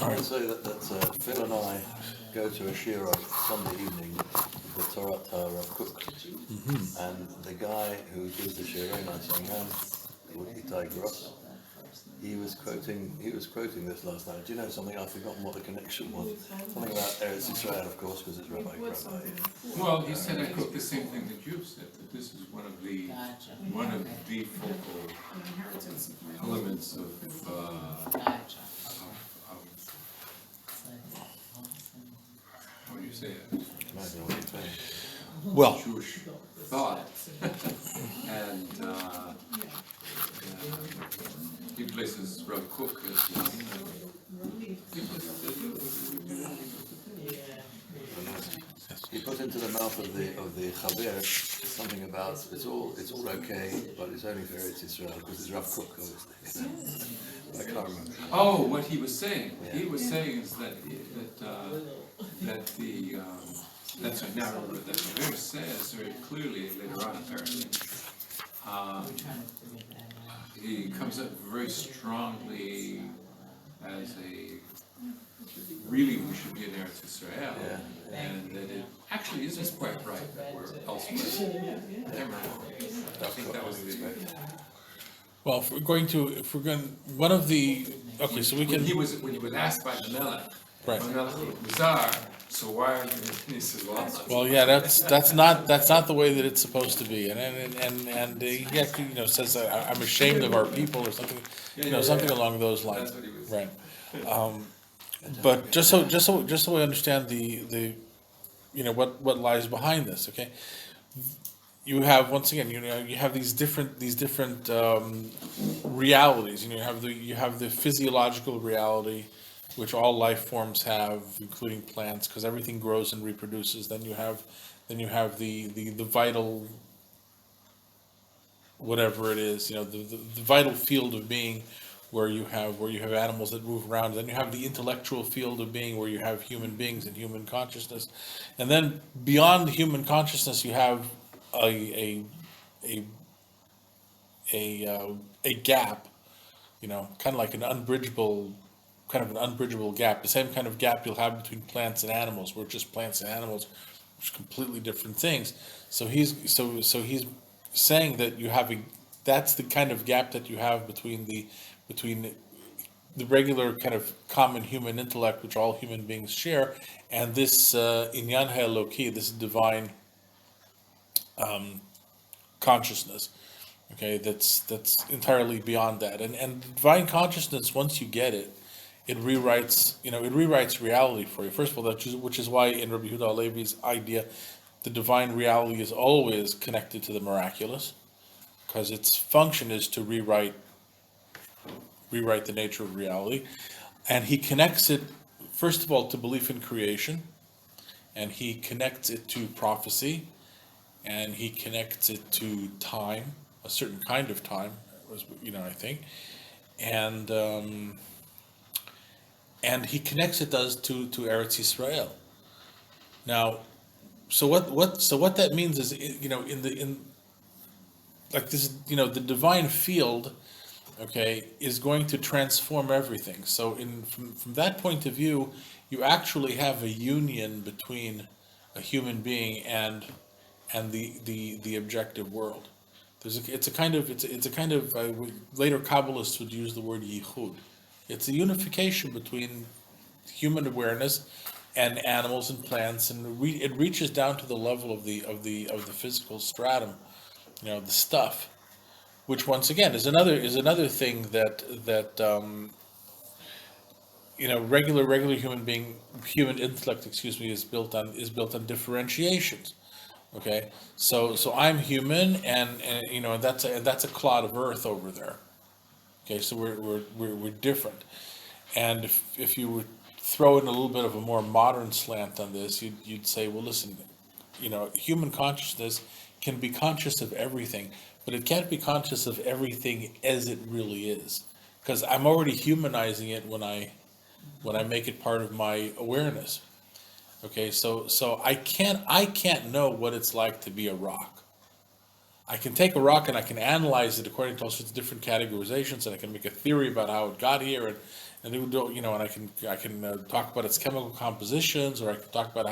I would say that Phil and I go to a shir on Sunday evening, the Torah Rav Cook, and the guy who gives the shir, very nice young man, called Itai Gross, he was quoting this last night. Do you know something? I've forgotten what the connection was. Something about Eretz Israel, of course, because it's Rabbi. Well, he said I quote the same thing that you said, that this is one of the focal elements of how do you say it? Imagine what you're saying. Well, Jewish thought. And he places Rav Kook as He put into the mouth of the Chaver something about it's all okay, but it's only for Eretz Israel because it's Rav Cook, obviously. I can't remember. Oh, what he was saying. He was saying is that that's what now that the verse says very clearly later on apparently. He comes up very strongly as a really we should be in Eretz Israel, and that it actually isn't quite right that we're elsewhere. Never. I think that was the. well, if we're going, one of the, okay, so we can. When he was asked by the Melech, Right. Kuzari, so why are you? He says, Well, yeah, that's not the way that it's supposed to be, and he actually, says I'm ashamed of our people or something, something along those lines, That's what he was. right? But just so we understand the what lies behind this, okay? You have once again, you have these different realities. You have the physiological reality, which all life forms have, including plants, because everything grows and reproduces. Then you have the vital, whatever it is, the vital field of being, where you have animals that move around. Then you have the intellectual field of being, where you have human beings and human consciousness, and then beyond human consciousness, you have a gap, kind of like an unbridgeable gap, the same kind of gap you'll have between plants and animals, where just plants and animals are completely different things. So he's saying that that's the kind of gap that you have between the regular kind of common human intellect, which all human beings share, and this inyan ha'eloki, this divine consciousness. Okay, that's entirely beyond that, and divine consciousness, once you get it, it rewrites reality for you. First of all, which is why in Rabbi Yehuda Halevi's idea, the divine reality is always connected to the miraculous, because its function is to rewrite the nature of reality, and he connects it first of all to belief in creation, and he connects it to prophecy, and he connects it to time, a certain kind of time, I think, and he connects it to Eretz Yisrael. Now, so what that means is, in like this, the divine field, okay, is going to transform everything. So from that point of view, you actually have a union between a human being and the objective world. It's a kind of later Kabbalists would use the word yichud. It's a unification between human awareness and animals and plants, and it reaches down to the level of the physical stratum, the stuff, which once again is another thing that regular human intellect, is built on differentiations. Okay, so I'm human, and that's a clod of earth over there. Okay, so we're different, and if you would throw in a little bit of a more modern slant on this, you'd say, well, listen, human consciousness can be conscious of everything, but it can't be conscious of everything as it really is, because I'm already humanizing it when I make it part of my awareness. Okay, so I can't know what it's like to be a rock. I can take a rock and I can analyze it according to all sorts of different categorizations, and I can make a theory about how it got here, and it would, and I can talk about its chemical compositions, or I can talk about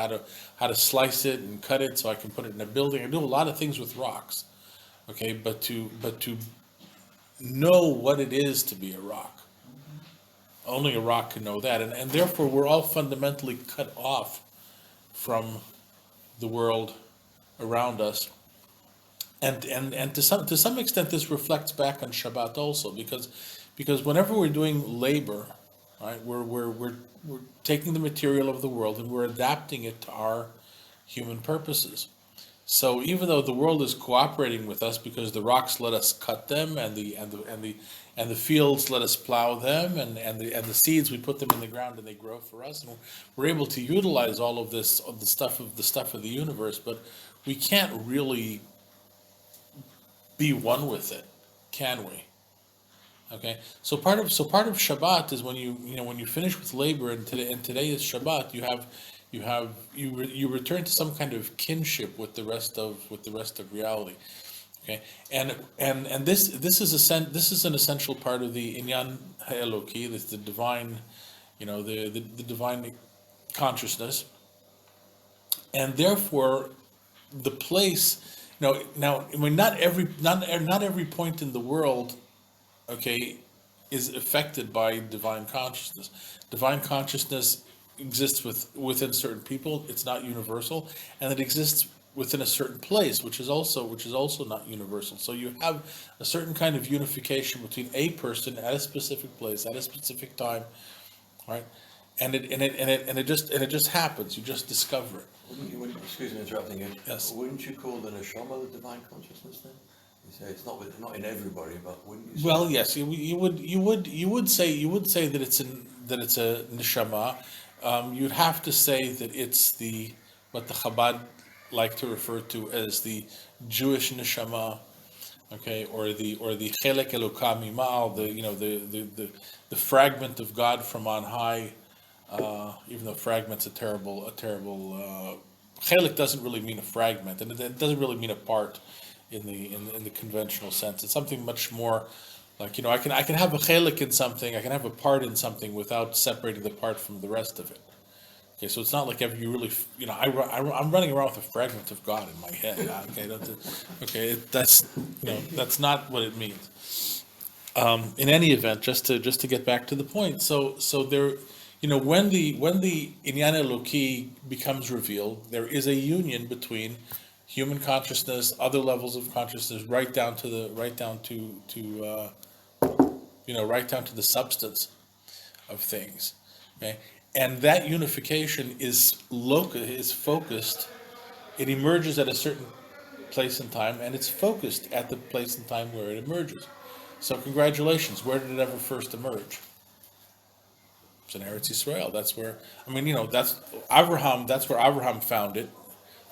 how to slice it and cut it so I can put it in a building. I do a lot of things with rocks, okay, but to know what it is to be a rock, only a rock can know that, and therefore we're all fundamentally cut off from the world around us. And to some extent, this reflects back on Shabbat also, because whenever we're doing labor, right, we're taking the material of the world and we're adapting it to our human purposes. So even though the world is cooperating with us because the rocks let us cut them, and the fields let us plow them, and the seeds, we put them in the ground and they grow for us, and we're able to utilize all of this, of the stuff of the universe, but we can't really be one with it, can we? Okay, so part of Shabbat is when when you finish with labor, and today is Shabbat. You return to some kind of kinship with the rest of reality. Okay, and this is an essential part of the Inyan Ha'eloki, the divine, the divine consciousness, and therefore the place. Now, I mean, not every point in the world, okay, is affected by divine consciousness. Divine consciousness exists within certain people. It's not universal, and it exists within a certain place, which is also not universal. So you have a certain kind of unification between a person at a specific place at a specific time, right? And it just happens. You just discover it. Excuse me interrupting you. Yes. Wouldn't you call the neshama the divine consciousness then? You say it's not in everybody, but wouldn't you say? Well, yes, you would say that it's a neshama. You'd have to say that it's what the Chabad like to refer to as the Jewish neshama, okay, or the chelek Eloka mimal, the fragment of God from on high. Even though fragment's a terrible. Chelek doesn't really mean a fragment, and it doesn't really mean a part in the conventional sense. It's something much more like, I can have a chelek in something, I can have a part in something without separating the part from the rest of it. Okay, so it's not like if you really, I'm running around with a fragment of God in my head. Okay, that's not what it means. In any event, just to get back to the point, so there. When the Inyan Eloki becomes revealed, there is a union between human consciousness, other levels of consciousness, right down to the substance of things. Okay, and that unification is focused. It emerges at a certain place in time, and it's focused at the place and time where it emerges. So, congratulations. Where did it ever first emerge? In Eretz Yisrael. That's where, that's Avraham. That's where Avraham found it.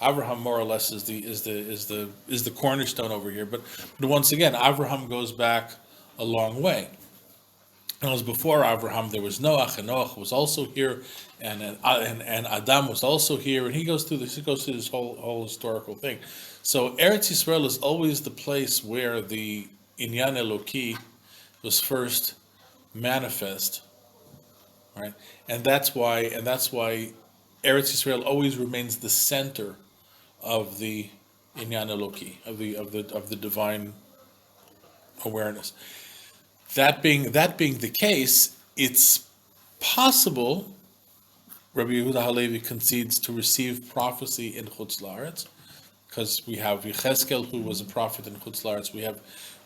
Avraham more or less is the cornerstone over here. But once again, Avraham goes back a long way. And as before Avraham, there was Noach, and Noach was also here, and Adam was also here, and he goes through this whole historical thing. So Eretz Yisrael is always the place where the Inyan Eloki was first manifest. Right, and that's why Eretz Yisrael always remains the center of the Inyan Eloki, of the divine awareness. That being the case, it's possible, Rabbi Yehuda Halevi concedes, to receive prophecy in Chutz La'aretz, because we have Yechezkel, who was a prophet in Chutz La'aretz.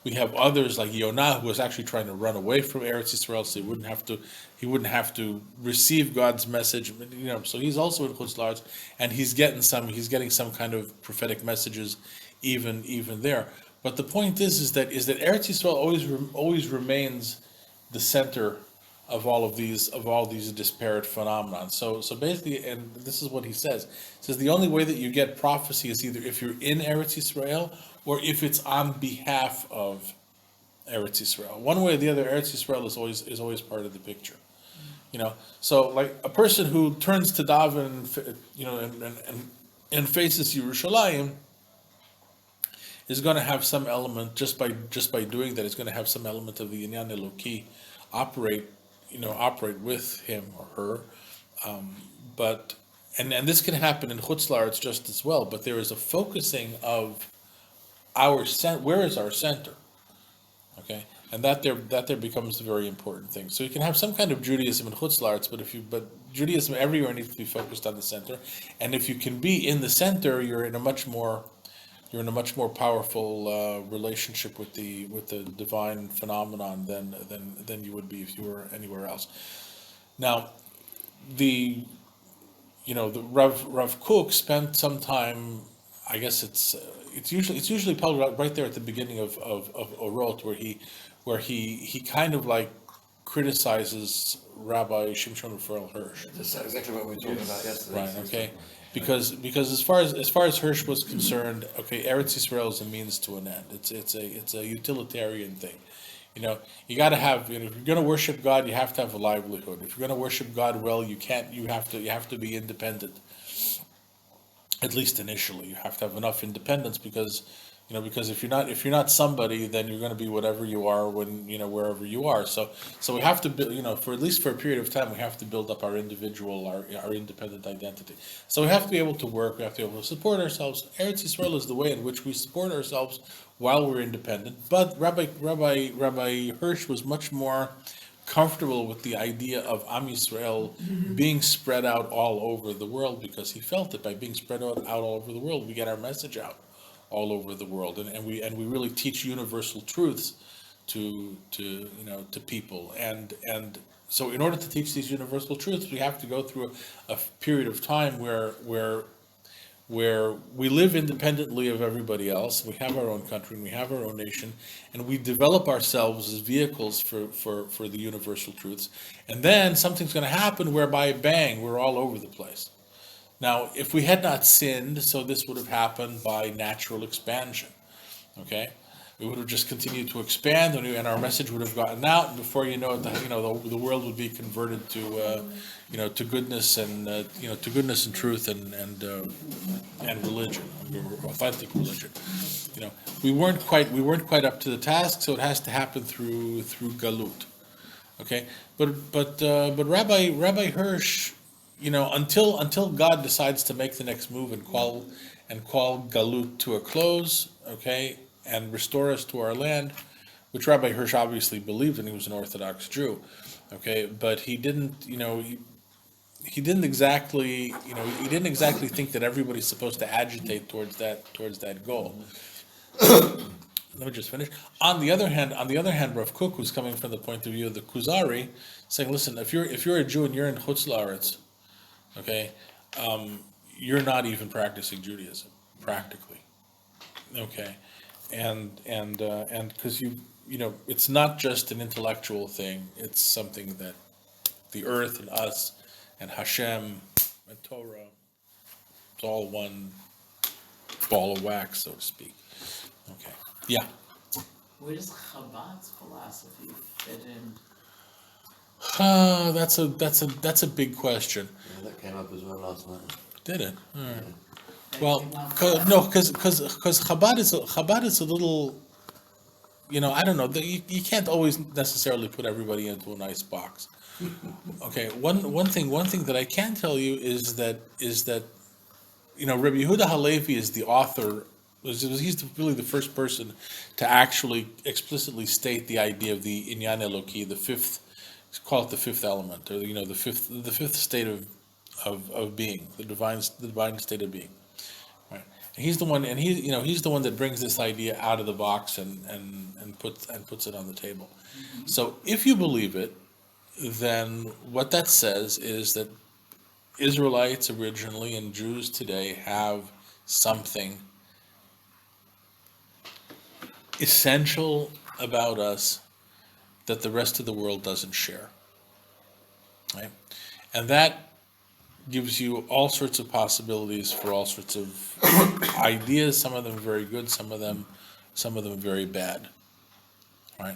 We have others like Yonah, who was actually trying to run away from Eretz Yisrael, so he wouldn't have to receive God's message. So he's also in Chutz La'aretz, and he's getting some kind of prophetic messages, even there. But the point is that Eretz Yisrael always remains the center of all these disparate phenomena. So basically, and this is what he says. He says the only way that you get prophecy is either if you're in Eretz Yisrael or if it's on behalf of Eretz Yisrael. One way or the other, Eretz Yisrael is always part of the picture. So like a person who turns to daven, and faces Yerushalayim, is going to have some element, just by doing that, is going to have some element of the Inyan Eloki operate, operate with him or her. But and this can happen in Chutz La'aretz just as well. But there is a focusing of where is our center, okay, and that there becomes a very important thing. So you can have some kind of Judaism in Chutz La'aretz, but Judaism everywhere needs to be focused on the center. And if you can be in the center, you're in a much more powerful relationship with the divine phenomenon than you would be if you were anywhere else. Now, the Rav Kook spent some time. I guess it's usually probably right there at the beginning of Orot, where he kind of like criticizes Rabbi Shimshon Raphael Hirsch. That's exactly what we were talking about yesterday. Right. Okay. Because as far as Hirsch was concerned, okay, Eretz Yisrael is a means to an end. It's a utilitarian thing. You got to have. If you're going to worship God, you have to have a livelihood. If you're going to worship God well, you can't. You have to be independent. At least initially, you have to have enough independence because if you're not somebody, then you're going to be whatever you are when wherever you are. So we have to build, for at least for a period of time, we have to build up our independent identity. So we have to be able to work. We have to be able to support ourselves. Eretz Yisrael is the way in which we support ourselves while we're independent. But Rabbi Hirsch was much more comfortable with the idea of Am Yisrael being spread out all over the world, because he felt that by being spread out all over the world, we get our message out all over the world, and we really teach universal truths to people, and so in order to teach these universal truths, we have to go through a period of time where we live independently of everybody else. We have our own country and we have our own nation, and we develop ourselves as vehicles for the universal truths. And then something's going to happen whereby, bang, we're all over the place. Now, if we had not sinned, so this would have happened by natural expansion, okay? We would have just continued to expand, and our message would have gotten out, and before you know it, the world would be converted to goodness and to goodness and truth and religion, authentic religion. We weren't quite up to the task, so it has to happen through galut, okay? But Rabbi Hirsch, until God decides to make the next move and call galut to a close, okay, and restore us to our land, which Rabbi Hirsch obviously believed in. He was an Orthodox Jew, okay, but he didn't exactly think that everybody's supposed to agitate towards that goal. Let me just finish. On the other hand, Rav Kook was coming from the point of view of the Kuzari, saying, listen, if you're a Jew and you're in Chutz La'aretz, okay, you're not even practicing Judaism practically, okay, and because it's not just an intellectual thing; it's something that the earth and us and Hashem and Torah, it's all one ball of wax, so to speak. Okay, yeah. Where does Chabad's philosophy fit in? That's a big question. Yeah, that came up as well last night. Did it? All right. Well, because Chabad is a little, I don't know. You can't always necessarily put everybody into a nice box. Okay. One thing that I can tell you is that Rabbi Yehuda Halevi is the author. He's really the first person to actually explicitly state the idea of the Inyan Eloki, the fifth. Call it the fifth element, or the fifth state of being, the divine state of being. Right. And he's the one, he's the one that brings this idea out of the box and puts it on the table. Mm-hmm. So if you believe it, then what that says is that Israelites originally and Jews today have something essential about us that the rest of the world doesn't share, right? And that gives you all sorts of possibilities for all sorts of ideas. Some of them very good, some of them very bad, right?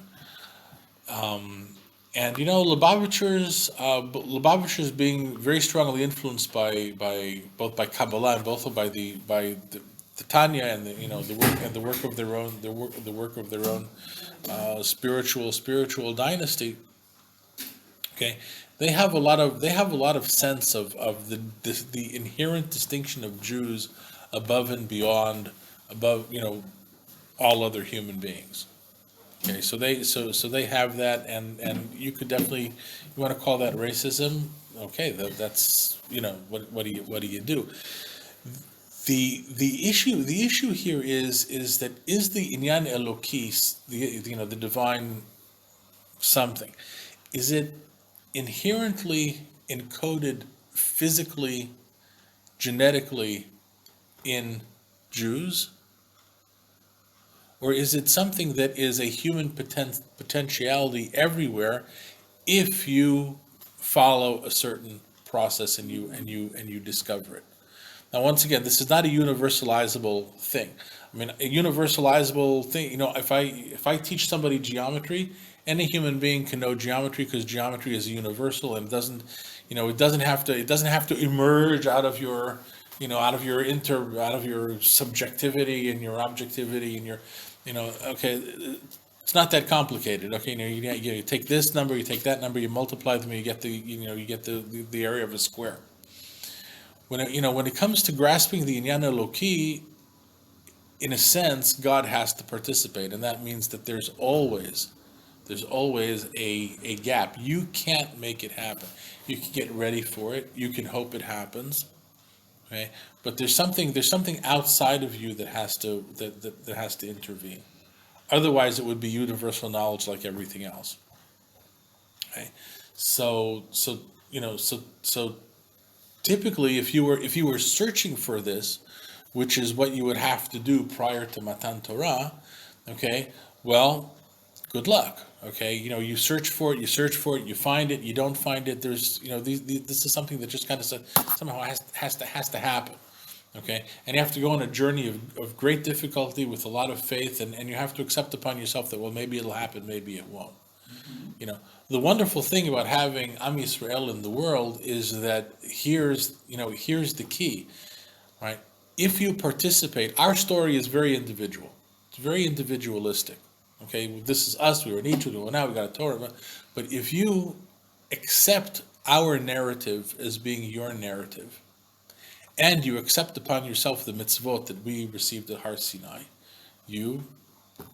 And Lubavitchers being very strongly influenced by both by Kabbalah and both by the the Tanya and the work of their own spiritual dynasty. Okay, they have a lot of sense of the inherent distinction of Jews above and beyond above all other human beings. Okay, so they have that, and you could definitely, you want to call that racism? Okay, that's what do you do? The issue here is that is the inyan Elokis, the divine something, is it inherently encoded physically, genetically in Jews? Or is it something that is a human potentiality everywhere if you follow a certain process and you discover it? Now, once again, this is not a universalizable thing. I mean, a universalizable thing, if I teach somebody geometry, any human being can know geometry because geometry is a universal, and it doesn't have to emerge out of your subjectivity and your objectivity and your, okay, it's not that complicated. Okay, you take this number, you take that number, you multiply them, you get the area of a square. When it comes to grasping the inyan Eloki, in a sense, God has to participate, and that means that there's always a gap. You can't make it happen. You can get ready for it. You can hope it happens. Okay, but there's something outside of you that has to intervene. Otherwise, it would be universal knowledge like everything else. Okay, so typically, if you were searching for this, which is what you would have to do prior to Matan Torah, okay, well, good luck. Okay, you search for it, you find it, you don't find it. There's, this is something that just kind of somehow has to happen. Okay, and you have to go on a journey of great difficulty with a lot of faith, and you have to accept upon yourself that, well, maybe it'll happen, maybe it won't. Mm-hmm. The wonderful thing about having Am Yisrael in the world is that here's the key, right? If you participate, our story is very individual. It's very individualistic. Okay, this is us. We were in Egypt. Well, now we got a Torah. But if you accept our narrative as being your narrative, and you accept upon yourself the mitzvot that we received at Har Sinai, you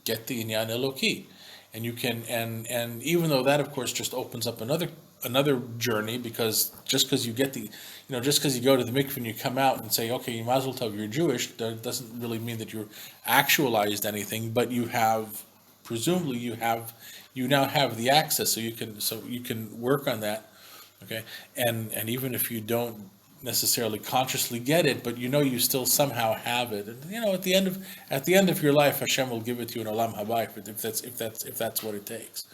get the inyan Eloki, and you can. And even though that, of course, just opens up another journey, because just because you get just because you go to the mikveh and you come out and say, okay, Mazel Tov, you're Jewish, that doesn't really mean that you're actualized anything, but presumably you now have the access, so you can work on that. Okay, and even if you don't necessarily consciously get it, but you still somehow have it, and at the end of your life, Hashem will give it to you in Olam Haba if that's what it takes,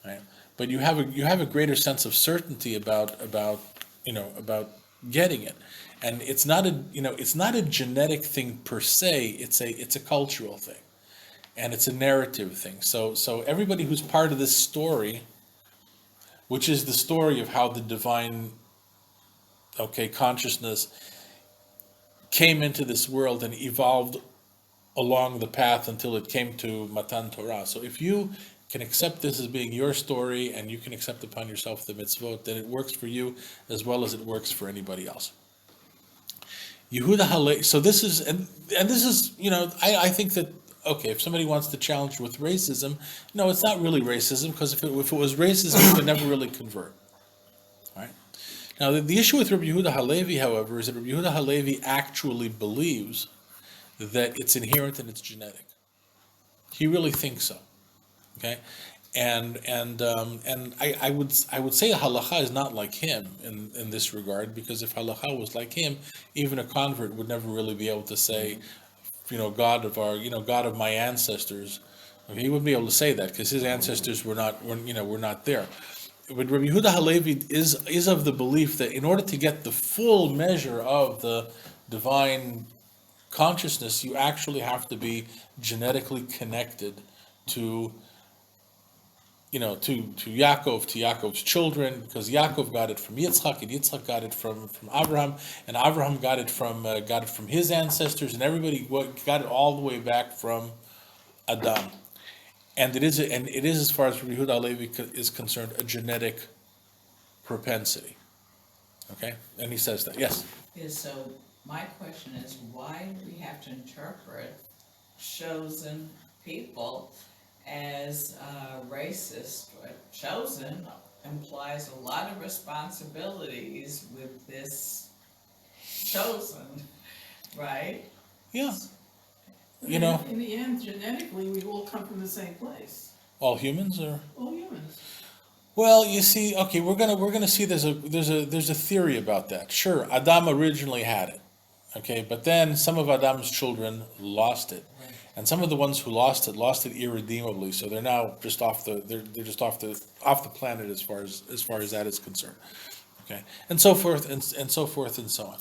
right? But you have a greater sense of certainty about getting it, and it's not a genetic thing per se. It's a cultural thing, and it's a narrative thing. So everybody who's part of this story, which is the story of how the divine consciousness came into this world and evolved along the path until it came to Matan Torah. So if you can accept this as being your story, and you can accept upon yourself the mitzvot, then it works for you as well as it works for anybody else. Yehuda Halevi. So this is, and this is, I think that, okay, if somebody wants to challenge with racism, no, it's not really racism, because if it was racism, you would never really convert. All right. Now, the issue with Rabbi Yehuda Halevi, however, is that Rabbi Yehuda Halevi actually believes that it's inherent and it's genetic. He really thinks so. Okay, and I would say halacha is not like him in this regard, because if halacha was like him, even a convert would never really be able to say, God of my ancestors. He wouldn't be able to say that because his ancestors were not there. But Rabbi Yehuda Halevi is of the belief that in order to get the full measure of the divine consciousness, you actually have to be genetically connected to to Yaakov, to Yaakov's children, because Yaakov got it from Yitzchak, and Yitzchak got it from Abraham, and Abraham got it from his ancestors, and everybody got it all the way back from Adam. And it is, as far as Rabbi Yehuda Halevi is concerned, a genetic propensity. Okay, and he says that. Yes. Yeah, so my question is, why do we have to interpret chosen people as racist? Chosen implies a lot of responsibilities with this chosen, right? Yeah. In the end, genetically, we all come from the same place. All humans, or All humans. well, you see, okay, we're gonna see there's a theory about that. Sure, Adam originally had it, okay, but then some of Adam's children lost it, and some of the ones who lost it irredeemably. So they're now just they're just off the planet as far as that is concerned, okay, and so forth and so forth and so on.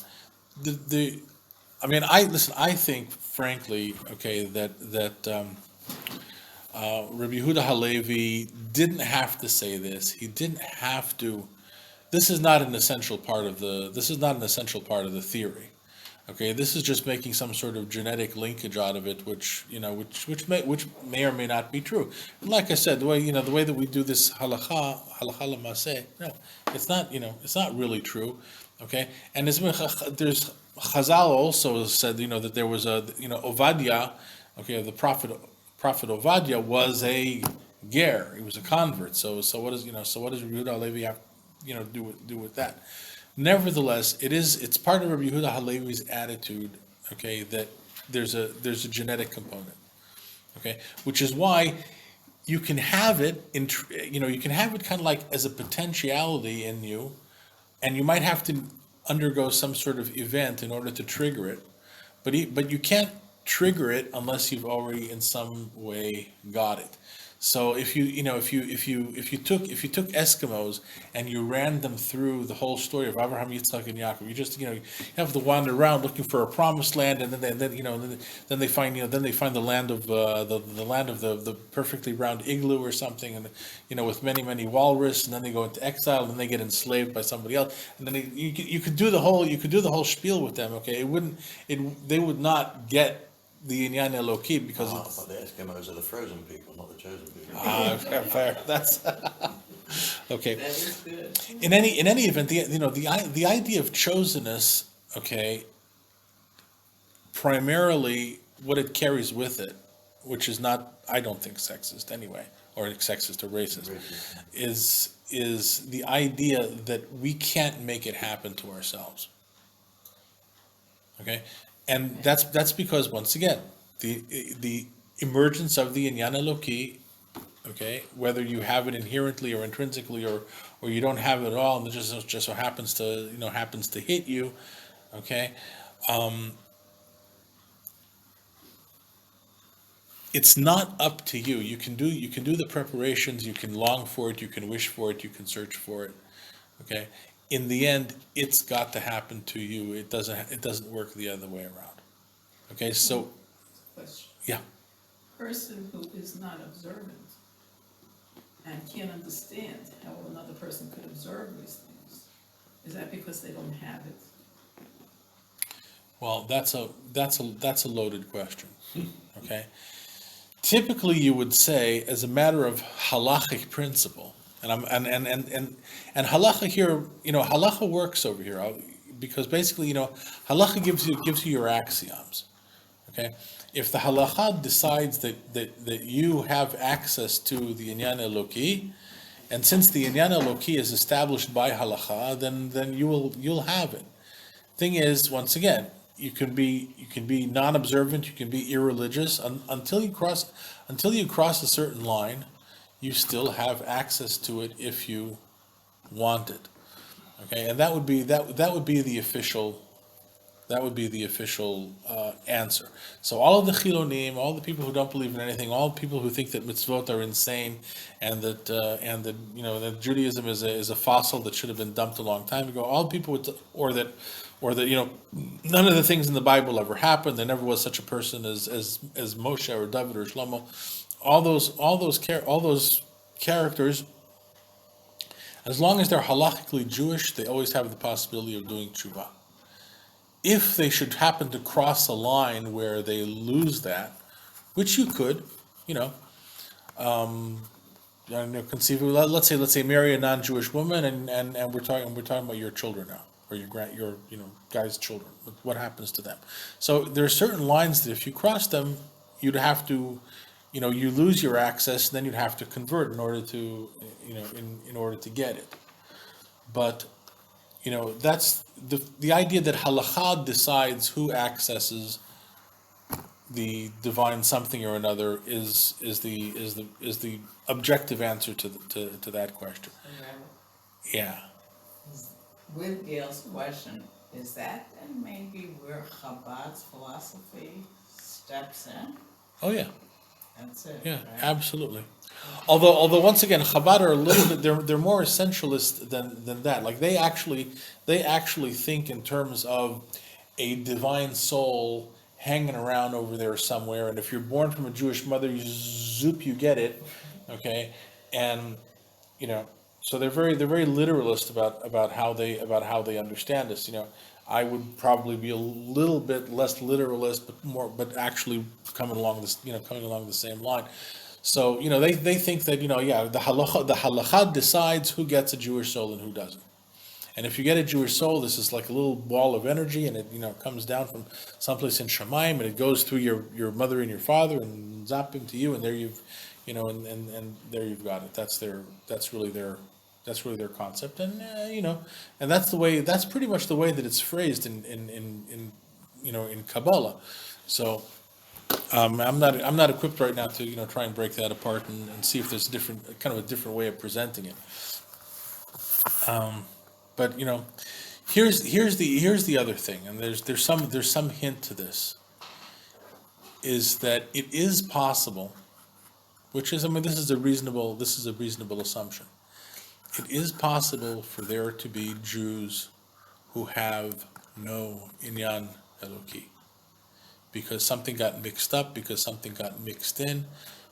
I think, frankly, okay, that Rabbi Yehuda Halevi didn't have to say this. He didn't have to. This is not an essential part of the theory. Okay, this is just making some sort of genetic linkage out of it, which may or may not be true. And like I said, the way that we do this halacha l'maseh, no, it's not really true. Okay, and there's Chazal also said, that there was Ovadia, okay, the prophet Ovadia was a ger, he was a convert. So what does Rabbi Yehuda Halevi have, do with that? Nevertheless, it's part of Rabbi Yehuda Halevi's attitude, okay, that there's a genetic component, okay, which is why you can have it you can have it kind of like as a potentiality in you, and you might have to undergo some sort of event in order to trigger it, but you can't trigger it unless you've already in some way got it. So if you took Eskimos and you ran them through the whole story of Abraham, Yitzchak, and Yaakov, you have to wander around looking for a promised land, and then they find the land of the land of the perfectly round igloo or something, and with many walrus, and then they go into exile, and then they get enslaved by somebody else, and then you could do the whole spiel with them. Okay, they would not get the Inyan Eloki because But the Eskimos are the frozen people, not the chosen people. fair. That's okay. That is good. In any event, the idea of chosenness, okay, primarily what it carries with it, which is not, I don't think, sexist anyway, or sexist or racist, is the idea that we can't make it happen to ourselves. Okay, and that's because, once again, the emergence of the Inyan Eloki, okay, whether you have it inherently or intrinsically, or you don't have it at all, and it just so happens to hit you, okay, it's not up to you. You can do the preparations, you can long for it, you can wish for it, you can search for it, okay. In the end, it's got to happen to you. It doesn't work the other way around. Okay, so Question. yeah. Person who is not observant and can't understand how another person could observe these things, is that because they don't have it? Well, that's a loaded question. Okay. Typically, you would say, as a matter of halachic principle, and halacha here, halacha works over here, because basically, halacha gives you your axioms. Okay, if the halacha decides that you have access to the Inyan Eloki, and since the Inyan Eloki is established by halacha, then you'll have it. Thing is, once again, you can be non-observant, you can be irreligious, until you cross a certain line. You still have access to it if you want it. Okay, and that would be the official answer. So all of the chilonim, all the people who don't believe in anything, all the people who think that mitzvot are insane, and that that Judaism is a fossil that should have been dumped a long time ago. All the people or that none of the things in the Bible ever happened. There never was such a person as Moshe or David or Shlomo. All those characters, as long as they're halachically Jewish, they always have the possibility of doing tshuva. If they should happen to cross a line where they lose that, which you could, you know, conceivably, let's say marry a non-Jewish woman, and we're talking about your children now, or your guy's children. What happens to them? So there are certain lines that if you cross them, you'd have to, you lose your access, then you'd have to convert in order to, in order to get it. But that's the idea that halakha decides who accesses the divine something or another is the objective answer to that question. Yeah. With Gail's question, is that then maybe where Chabad's philosophy steps in? Oh yeah. That's it. Yeah, right? absolutely. Although once again, Chabad are a little bit they're more essentialist than that. Like they actually think in terms of a divine soul hanging around over there somewhere, and if you're born from a Jewish mother, you get it, okay, and so they're very literalist about how they understand this. I would probably be a little bit less literalist, but actually coming along the same line. So they think that the halacha decides who gets a Jewish soul and who doesn't. And if you get a Jewish soul, this is like a little ball of energy, and it comes down from someplace in Shemaim, and it goes through your mother and your father and zapping to you, and there you've and there you've got it. That's really their concept, and and that's pretty much the way that it's phrased in Kabbalah. So I'm not equipped right now to try and break that apart and see if there's a different way of presenting it. But here's the other thing, and there's some hint to this, is that it is possible, which is this is a reasonable assumption. It is possible for there to be Jews who have no inyan Eloki, because something got mixed up, because something got mixed in.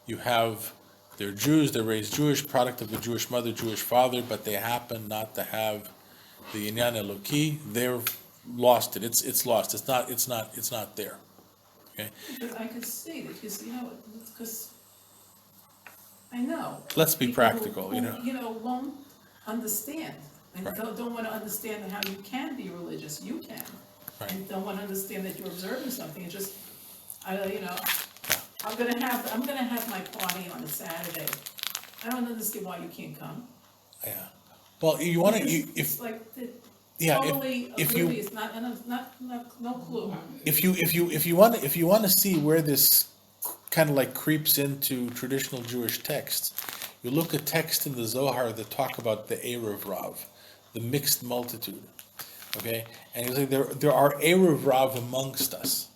They're Jews, they're raised Jewish, product of a Jewish mother, Jewish father, but they happen not to have the inyan Eloki. They've lost it. It's lost. It's not there. Okay. But I could see that, because I know. Let's be people practical, who won't understand, and Right. don't want to understand how you can be religious. You can, Right. and don't want to understand that you're observing something. It's just, I'm gonna have my party on a Saturday. I don't understand why you can't come. Yeah. Well, you want to It's like yeah, totally if you oblivious, no clue. if you want to see where this kind of like creeps into traditional Jewish texts, you look at texts in the Zohar that talk about the Erev Rav, the mixed multitude. Okay, and you say there are Erev Rav amongst us.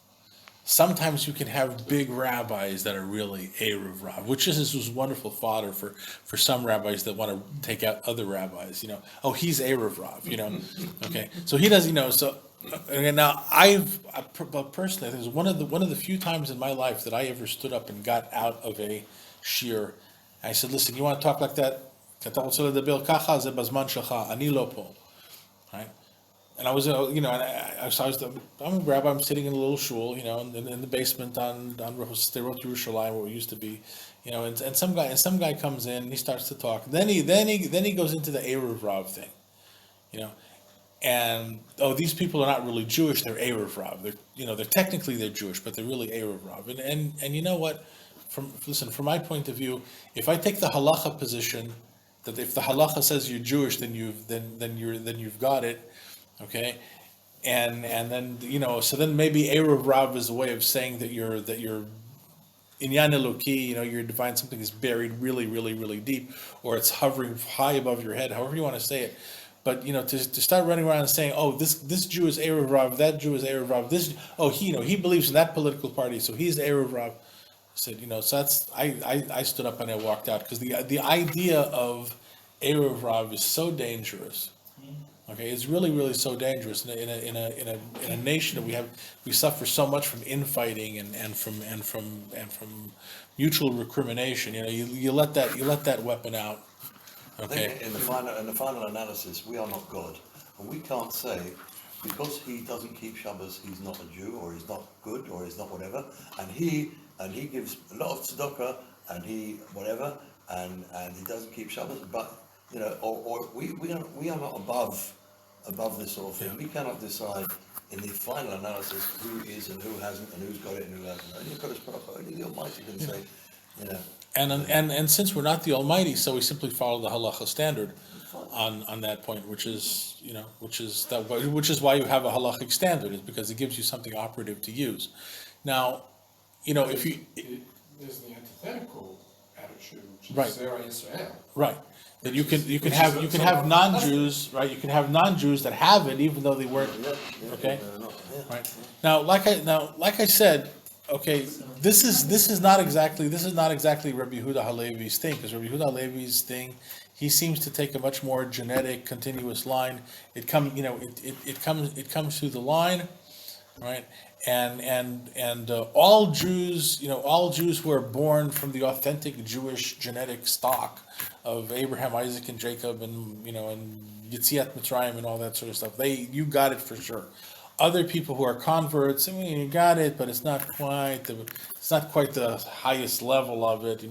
Sometimes you can have big rabbis that are really Erev Rav, which was wonderful fodder for some rabbis that want to take out other rabbis. Oh, he's Erev Rav. Okay, so he does. So and now personally, I think it was one of the few times in my life that I ever stood up and got out of a shir. I said, listen, you want to talk like that? Right? And I was, I'm a rabbi. I'm sitting in a little shul, in the basement on Sderot Yerushalayim, where we used to be, and some guy comes in and he starts to talk. Then he goes into the Erev Rav thing, and these people are not really Jewish. They're Erev Rav. They're technically they're Jewish, but they're really Erev Rav. And you know what? From my point of view, if I take the halacha position that if the halacha says you're Jewish, then you've got it. Okay, and then so then maybe Erev Rav is a way of saying that you're inyan Eloki, your divine something is buried really, really, really deep, or it's hovering high above your head, however you want to say it. But to start running around and saying, this Jew is Erev Rav, that Jew is Erev Rav, he believes in that political party, so he's Erev Rav. I said, so that's I stood up and I walked out, because the idea of Erev Rav is so dangerous. Okay, it's really, really so dangerous in a nation that we suffer so much from infighting and from mutual recrimination. You let that weapon out. I Okay. think in the final analysis, we are not God, and we can't say because he doesn't keep Shabbos, he's not a Jew, or he's not good, or he's not whatever, and he gives a lot of tzedakah, and he whatever, and he doesn't keep Shabbos, but or we are not above this sort of thing. We cannot decide in the final analysis who is and who hasn't, and who's got it and who hasn't. Only Kodesh Baruch Hu, only the Almighty can say, And since we're not the Almighty, so we simply follow the halacha standard on that point, which is why you have a halachic standard, is because it gives you something operative to use. Now, if you There's the antithetical attitude, which is Right. Zera Yisrael. right, that you can have non-Jews, right? You can have non-Jews that have it even though they weren't. Okay. Right. Now, like I said, okay, this is not exactly Rabbi Yehuda Halevi's thing, because Rabbi Yehuda Halevi's thing, he seems to take a much more genetic, continuous line. It comes through the line, right? And all Jews, all Jews who are born from the authentic Jewish genetic stock of Abraham, Isaac, and Jacob, and and Yetziat Mitzrayim and all that sort of stuff, you got it for sure. Other people who are converts, I mean, you got it, but it's not quite the highest level of it,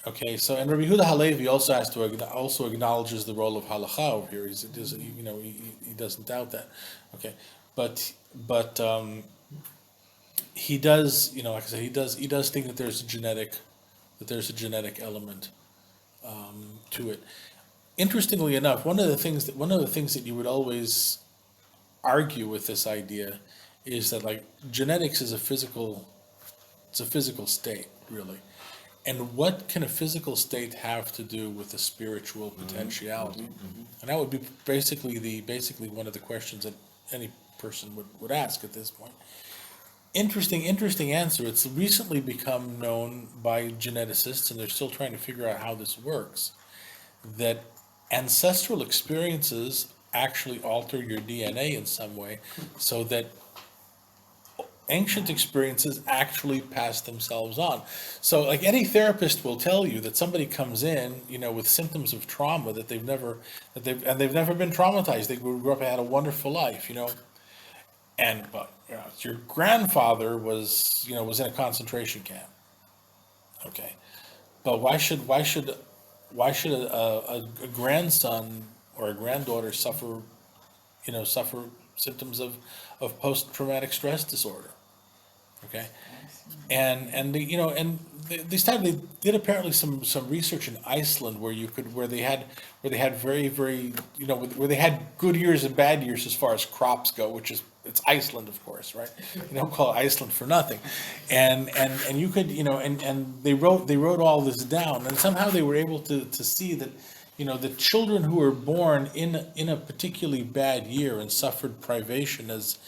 Okay, so and Rabbi Yehuda Halevi also acknowledges the role of halacha over here. He doesn't doubt that. Okay, but he does, like I said, he does think that there's a genetic element to it. Interestingly enough, one of the things that you would always argue with this idea is that, like, genetics is a physical state, really. And what can a physical state have to do with a spiritual potentiality? And that would be basically one of the questions that any person would ask at this point. Interesting answer. It's recently become known by geneticists, and they're still trying to figure out how this works, that ancestral experiences actually alter your DNA in some way, so that ancient experiences actually pass themselves on. So, like, any therapist will tell you that somebody comes in, with symptoms of trauma that they've never been traumatized. They grew up and had a wonderful life, but your grandfather was in a concentration camp. Okay, but why should a grandson or a granddaughter suffer symptoms of post-traumatic stress disorder? Okay, and they did apparently some research in Iceland where they had very, very, where they had good years and bad years as far as crops go, it's Iceland, of course, right? You don't call it Iceland for nothing, and you could, and they wrote all this down, and somehow they were able to see that, the children who were born in a particularly bad year and suffered privation as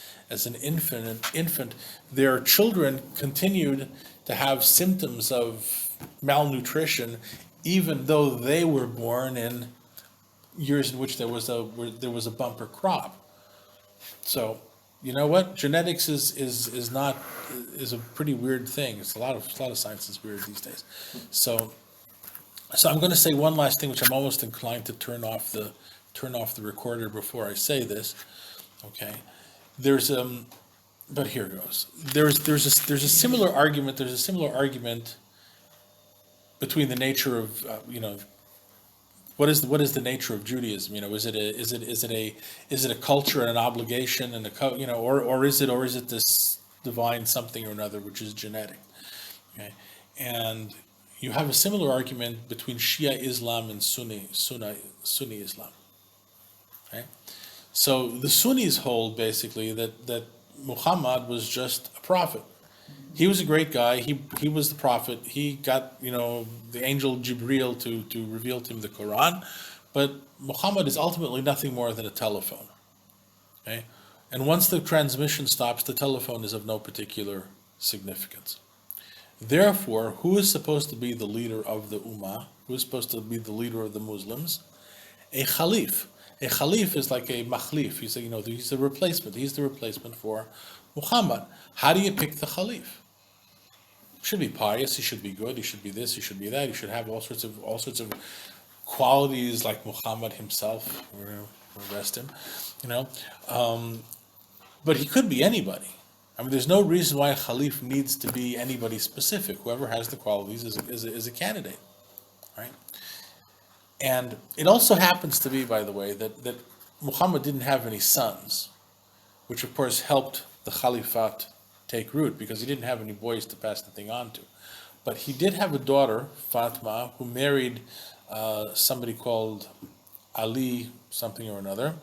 an infant, their children continued to have symptoms of malnutrition, even though they were born in years in which there was a bumper crop. So, you know what? Genetics is a pretty weird thing. It's a lot of science is weird these days. So I'm going to say one last thing, which I'm almost inclined to turn off the recorder before I say this. Okay, but here goes. There's a similar argument. There's a similar argument between the nature of what is the nature of Judaism? Is it a culture and an obligation and or is it this divine something or another which is genetic? Okay, and you have a similar argument between Shia Islam and Sunni Islam. Okay, so the Sunnis hold basically that Muhammad was just a prophet. He was a great guy. He was the prophet. He got the angel Jibril to reveal to him the Quran, but Muhammad is ultimately nothing more than a telephone. Okay, and once the transmission stops, the telephone is of no particular significance. Therefore, who is supposed to be the leader of the Ummah? Who is supposed to be the leader of the Muslims? A Khalif. A Khalif is like a Machlif. He's he's the replacement. He's the replacement for Muhammad. How do you pick the Khalif? He should be pious. He should be good. He should be this. He should be that. He should have all sorts of qualities like Muhammad himself. We'll rest him, you know. But he could be anybody. I mean, there's no reason why a Khalif needs to be anybody specific. Whoever has the qualities is a candidate, right? And it also happens to be, by the way, that Muhammad didn't have any sons, which of course helped the Khalifate take root because he didn't have any boys to pass the thing on to. But he did have a daughter, Fatima, who married somebody called Ali something or another.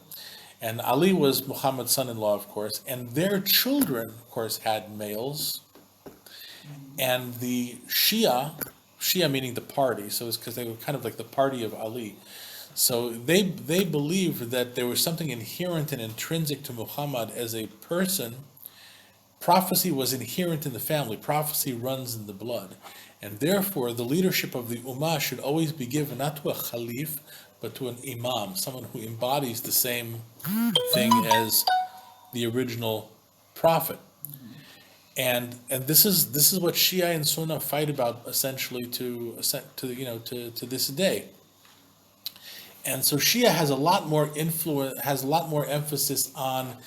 And Ali was Muhammad's son-in-law, of course, and their children, of course, had males. And the Shia meaning the party, so it's because they were kind of like the party of Ali. So they believed that there was something inherent and intrinsic to Muhammad as a person. Prophecy was inherent in the family. Prophecy runs in the blood. And therefore, the leadership of the Ummah should always be given not to a Khalif, but to an Imam, someone who embodies the same thing as the original prophet. And this is what Shia and Sunnah fight about essentially to this day. And so Shia has a lot more influence, has a lot more emphasis on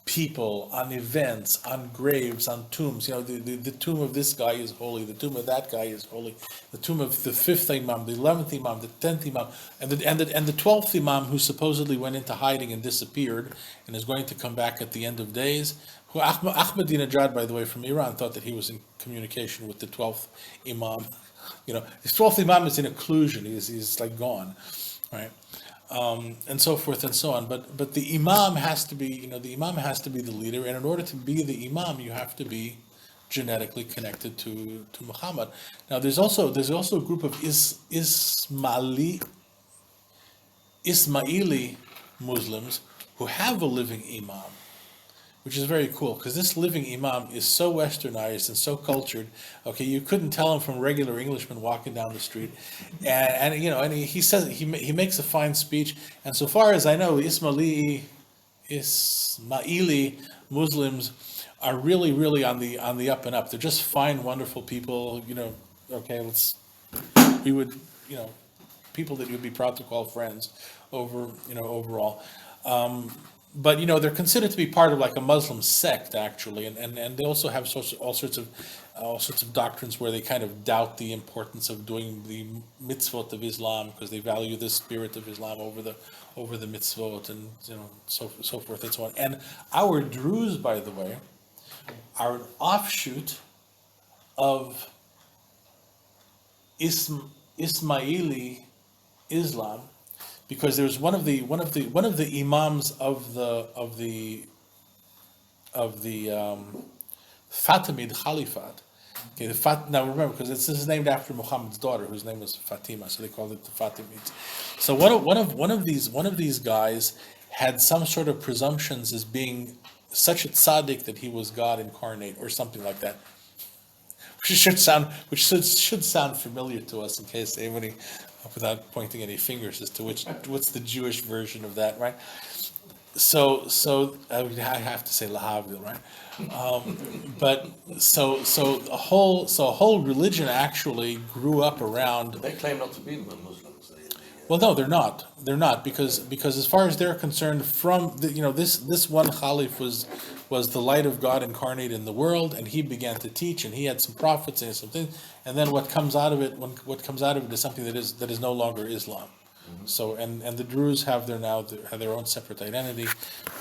people, on events, on graves, on tombs. The tomb of this guy is holy, the tomb of that guy is holy, the tomb of the 5th Imam, the 11th Imam, the 10th Imam, and the 12th Imam who supposedly went into hiding and disappeared and is going to come back at the end of days. Who Ahmadinejad, by the way, from Iran, thought that he was in communication with the 12th Imam. His 12th Imam is in occlusion, he's like gone, right? And so forth and so on. But the Imam has to be, the Imam has to be the leader, and in order to be the Imam, you have to be genetically connected to Muhammad. Now, there's also a group of Ismaili Muslims who have a living Imam, which is very cool, because this living Imam is so westernized and so cultured. Okay, you couldn't tell him from a regular Englishman walking down the street, and he says he makes a fine speech. And so far as I know, Ismaili Muslims are really on the up and up. They're just fine, wonderful people. Okay, people that you'd be proud to call friends overall. But they're considered to be part of like a Muslim sect actually, and they also have all sorts of doctrines where they kind of doubt the importance of doing the mitzvot of Islam because they value the spirit of Islam over the mitzvot, and so forth and so on. And our Druze, by the way, are an offshoot of Ismaili Islam. Because there's one of the imams of the Fatimid Caliphate. Okay, now remember, because this is named after Muhammad's daughter, whose name was Fatima, so they called it the Fatimids. So one of these guys had some sort of presumptions as being such a tzaddik that he was God incarnate or something like that. Which should sound familiar to us in case anybody, without pointing any fingers as to what's the Jewish version of that, right? So I have to say lahavdil, right? But a whole religion actually grew up around. They claim not to be Muslims. Well, no, they're not. They're not because as far as they're concerned, from this one Khalif was the light of God incarnate in the world, and he began to teach, and he had some prophets and some things, and then what comes out of it is something that is no longer Islam. Mm-hmm. So and the Druze have their own separate identity,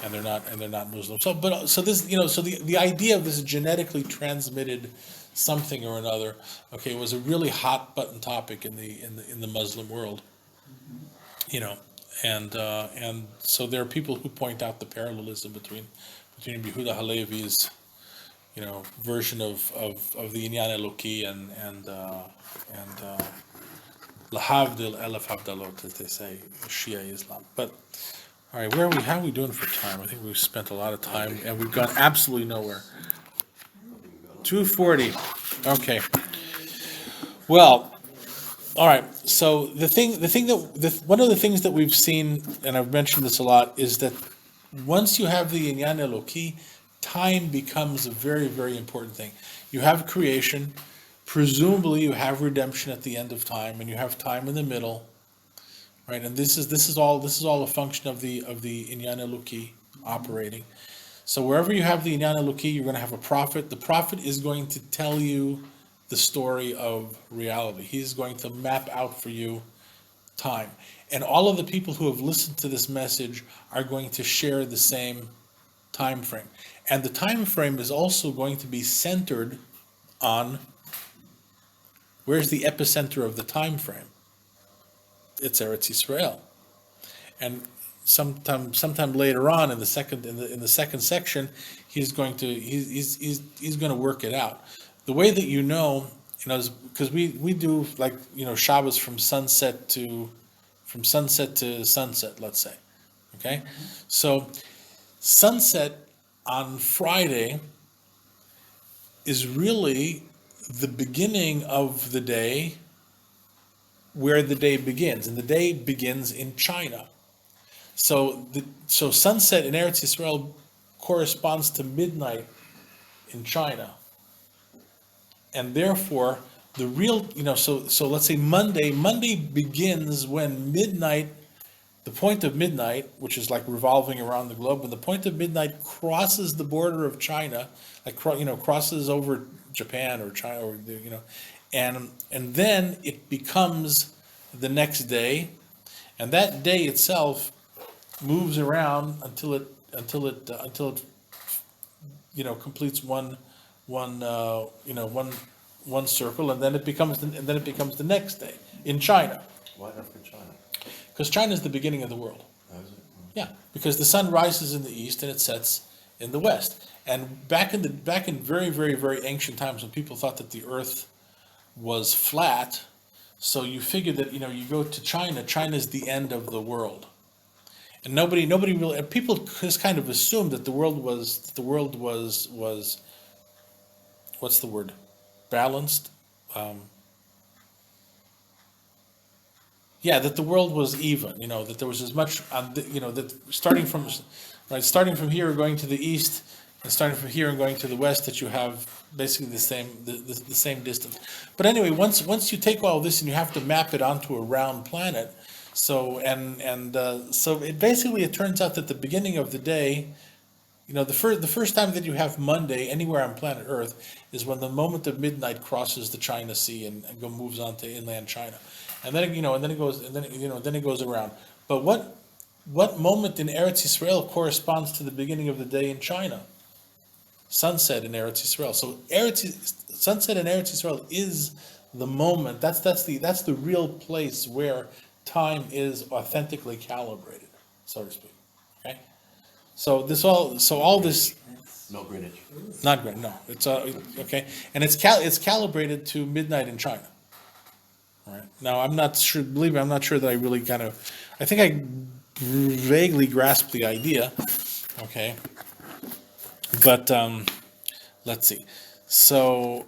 and they're not Muslim. So this the idea of this genetically transmitted something or another, okay, was a really hot button topic in the Muslim world. And so there are people who point out the parallelism between Yehuda Halevi's, version of the Inyan Eloki and Lahavdil Elef Havdalot, as they say, Shia Islam. But all right, how are we doing for time? I think we've spent a lot of time and we've gone absolutely nowhere. 2:40. Okay. Well, All right. So one of the things that we've seen, and I've mentioned this a lot, is that once you have the Inyan Eloki, time becomes a very, very important thing. You have creation, presumably you have redemption at the end of time, and you have time in the middle, right? And this is all a function of the Inyan Eloki operating. So wherever you have the Inyan Eloki, you're going to have a prophet. The prophet is going to tell you the story of reality. He's going to map out for you time. And all of the people who have listened to this message are going to share the same time frame. And the time frame is also going to be centered on, where's the epicenter of the time frame? It's Eretz Yisrael. And sometime later on in the second section, he's going to work it out. The way that you know is because we do, like, Shabbos from sunset to sunset, let's say. Okay? So sunset on Friday is really the beginning of the day, where the day begins, and the day begins in China. So sunset in Eretz Yisrael corresponds to midnight in China. And therefore, the real, so let's say Monday begins when midnight, the point of midnight, which is like revolving around the globe, when the point of midnight crosses the border of China, like, crosses over Japan or China, or, and then it becomes the next day, and that day itself moves around until it completes one circle, and then it becomes the next day in China. Why not for China? Because China is the beginning of the world. How is it? Yeah, because the sun rises in the east and it sets in the west. And back in very, very, very ancient times, when people thought that the earth was flat, so you figure that, you go to China, China's the end of the world. And nobody really, people just kind of assumed that the world was what's the word? Balanced? That the world was even, that there was as much, that starting from here going to the east, and starting from here and going to the west, that you have basically the same distance. But anyway, once you take all this and you have to map it onto a round planet, so it turns out that the beginning of the day, the first time that you have Monday anywhere on planet Earth is when the moment of midnight crosses the China Sea and moves on to inland China, and then it goes around. But what moment in Eretz Yisrael corresponds to the beginning of the day in China? Sunset in Eretz Yisrael. So sunset in Eretz Yisrael is the moment. That's the real place where time is authentically calibrated, so to speak. Okay. So all this. Not Greenwich. Not Greenwich. No, it's okay, and it's calibrated to midnight in China. All right. Now I'm not sure. Believe me, I'm not sure that I really I think I vaguely grasp the idea. Okay. But let's see. So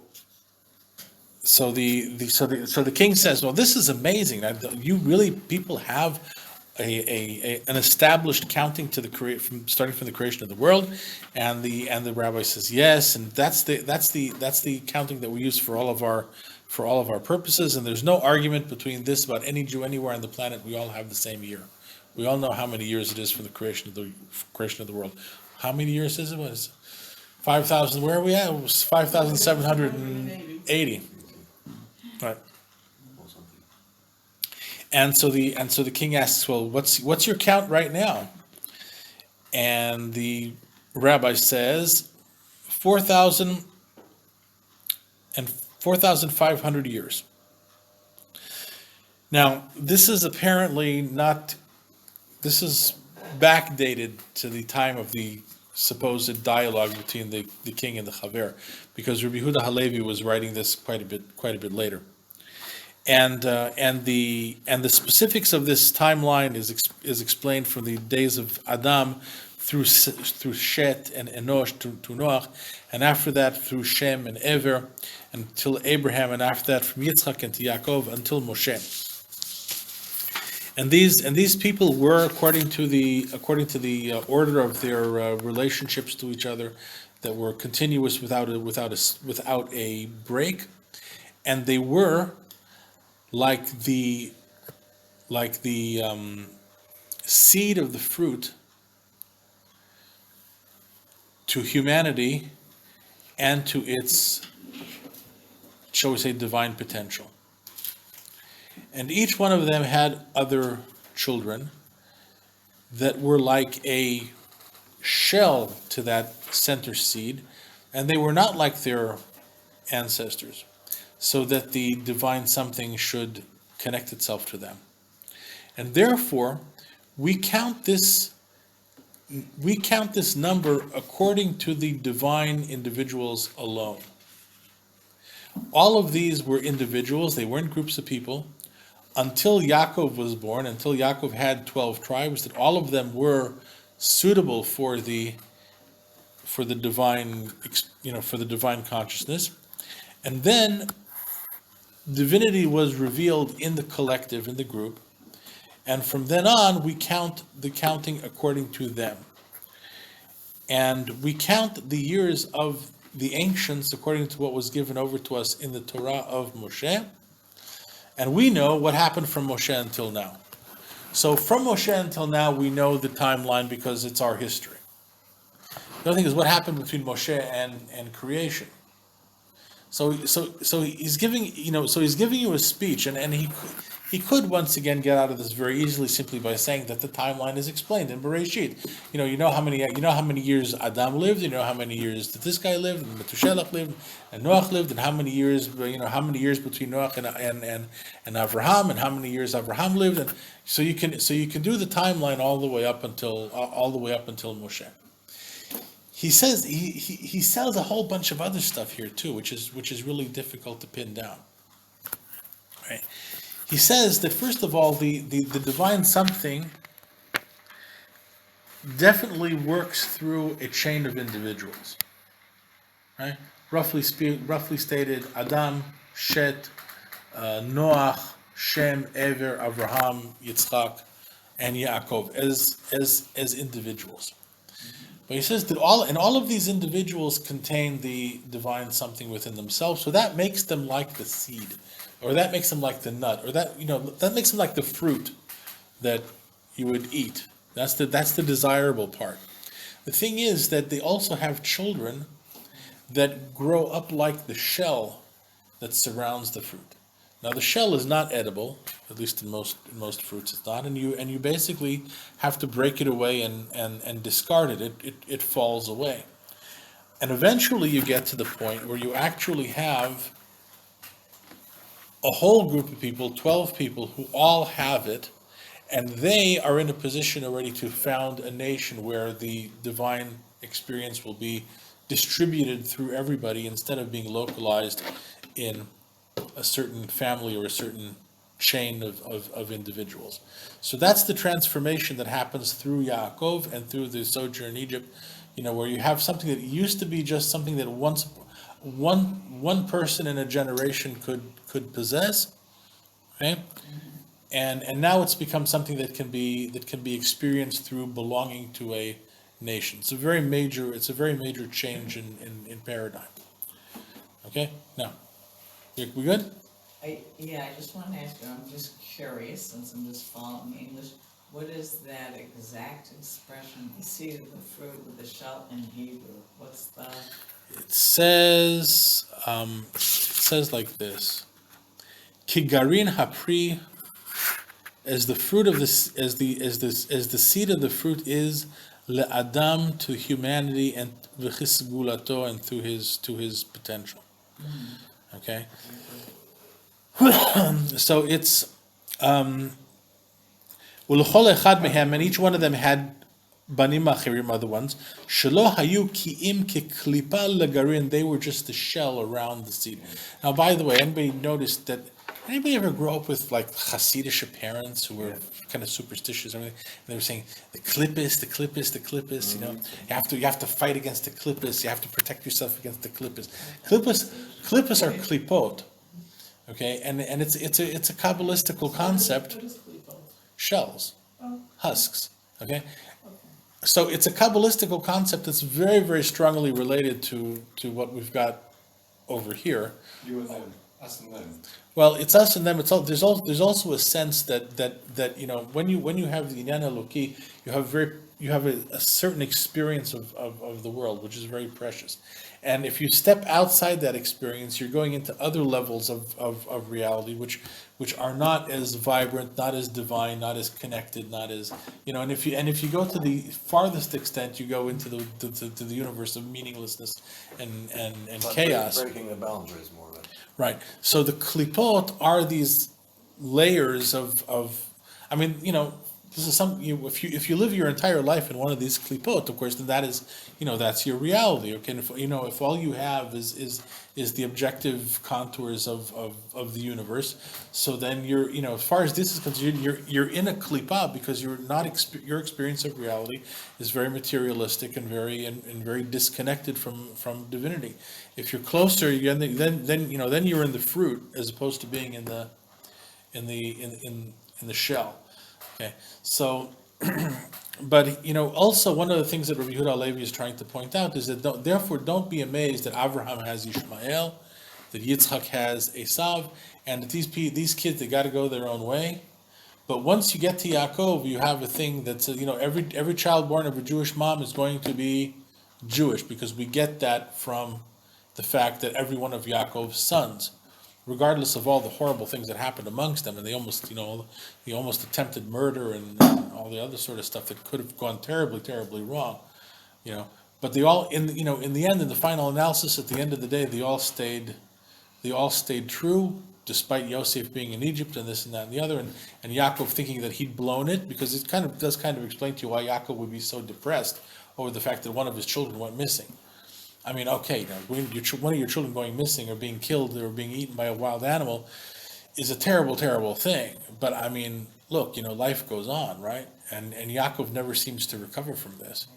the king says, "Well, this is amazing. People have an established counting to starting from the creation of the world," and the rabbi says, "Yes, and that's the counting that we use for all of our purposes. And there's no argument between this about any Jew anywhere on the planet. We all have the same year. We all know how many years it is from the creation of the world. How many years is it? What is it? 5,000. Where are we at? It was 5,780. Right. And so the king asks, "Well, what's your count right now?" And the rabbi says, 4,000 and 4,500 years. Now, this is apparently not. This is backdated to the time of the supposed dialogue between the king and the Chaver, because Rabbi Yehuda Halevi was writing this quite a bit later. And the specifics of this timeline is explained from the days of Adam through Shet and Enosh to Noach, and after that through Shem and Ever until Abraham, and after that from Yitzchak and to Yaakov until Moshe. And these people were according to the order of their relationships to each other, that were continuous without a break, and they were like the seed of the fruit to humanity and to its, shall we say, divine potential. And each one of them had other children that were like a shell to that center seed, and they were not like their ancestors, so that the divine something should connect itself to them. And therefore, we count this number according to the divine individuals alone. All of these were individuals, they weren't groups of people, until Yaakov was born, until Yaakov had 12 tribes, that all of them were suitable for the divine, for the divine consciousness. And then divinity was revealed in the collective, in the group, and from then on we count the counting according to them. And we count the years of the ancients according to what was given over to us in the Torah of Moshe, and we know what happened from Moshe until now. So from Moshe until now we know the timeline because it's our history. The other thing is what happened between Moshe and creation. So he's giving you a speech, and he could once again get out of this very easily simply by saying that the timeline is explained in Bereshit. You know how many years Adam lived, you know how many years that this guy lived, and Methuselah lived, and Noach lived, and how many years between Noach and Avraham, and how many years Avraham lived, and so you can do the timeline all the way up until Moshe. He says he sells a whole bunch of other stuff here too, which is really difficult to pin down. Right? He says that first of all, the divine something definitely works through a chain of individuals. Right? Roughly stated, Adam, Shet, Noach, Shem, Ever, Avraham, Yitzchak, and Yaakov as individuals. But he says that all of these individuals contain the divine something within themselves, so that makes them like the seed, or that makes them like the nut, or that makes them like the fruit that you would eat. That's the desirable part. The thing is that they also have children that grow up like the shell that surrounds the fruit. Now the shell is not edible, at least in most fruits it's not, and you basically have to break it away and discard it. It falls away. And eventually you get to the point where you actually have a whole group of people, 12 people, who all have it, and they are in a position already to found a nation where the divine experience will be distributed through everybody instead of being localized in a certain family or a certain chain of individuals. So that's the transformation that happens through Yaakov and through the sojourn in Egypt, where you have something that used to be just something that once one person in a generation could possess, okay? And now it's become something that can be experienced through belonging to a nation. It's a very major change in paradigm. Okay, now. We good? I just want to ask you, I'm just curious, since I'm just following English, what is that exact expression, the seed of the fruit with the shell in Hebrew? What's the... It says like this: Kigarin hapri, as the fruit of this, as the seed of the fruit is le'adam, to humanity, and v'chisgulato, and to his potential. Okay. So it's and each one of them had banim achirim, other ones. Shelo hayu ki'im keklipa legarin. They were just the shell around the seed. Now, by the way, anybody noticed that Anybody ever grow up with like Hasidic parents who were kind of superstitious and everything? And they were saying the klippus, the klippus, the klippus. You know, you have to fight against the klippus. You have to protect yourself against the klippus. Klippus are klipot. Okay, and it's a kabbalistical concept. What is Glick? Shells, Oh. husks. Okay, Okay. so it's a kabbalistical concept that's very, very strongly related to what we've got over here. You and them, us and them. Well, it's us and them. There's also a sense that you know when you have the Inyan Eloki, you have a certain experience of the world, which is very precious. And if you step outside that experience, you're going into other levels of reality, which are not as vibrant, not as divine, not as connected, not as, you know. And if you go to the farthest extent, you go into the universe of meaninglessness and Like chaos. breaking the boundaries, more or less. Right. So the klipot are these layers of I mean, you know, this is if you live your entire life in one of these klipot, of course, then that is, you know, that's your reality. Okay. And if all you have is the objective contours of the universe, so then you're, you know, as far as this is concerned, you're in a klipa because your experience of reality is very materialistic and very disconnected from divinity. If you're closer, then you're in the fruit as opposed to being in the shell. Okay, so, but, you know, also one of the things that Rabbi Yehuda Halevi is trying to point out is that therefore don't be amazed that Abraham has Yishmael, that Yitzchak has Esav, and that these kids, they got to go their own way. But once you get to Yaakov, you have a thing that's, you know, every child born of a Jewish mom is going to be Jewish, because we get that from the fact that every one of Yaakov's sons, regardless of all the horrible things that happened amongst them, and they almost, you know, he almost attempted murder and all the other sort of stuff that could have gone terribly, terribly wrong, you know. But they all, in the end, in the final analysis, at the end of the day, they all stayed true, despite Yosef being in Egypt and this and that and the other, and Yaakov thinking that he'd blown it, because it does explain to you why Yaakov would be so depressed over the fact that one of his children went missing. I mean, okay, now, one of your children going missing or being killed or being eaten by a wild animal is a terrible, terrible thing. But I mean, look, you know, life goes on, right? And Yaakov never seems to recover from this,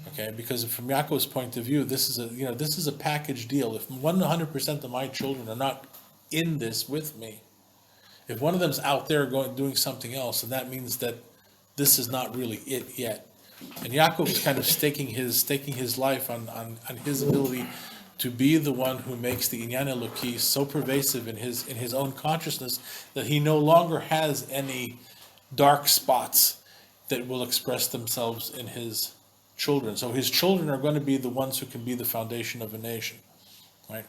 okay? Because from Yaakov's point of view, this is a package deal. If 100% of my children are not in this with me, if one of them's out there doing something else, then that means that this is not really it yet. And Yaakov is kind of staking his life on his ability to be the one who makes the Inyan Eloki so pervasive in his own consciousness that he no longer has any dark spots that will express themselves in his children. So his children are going to be the ones who can be the foundation of a nation, right?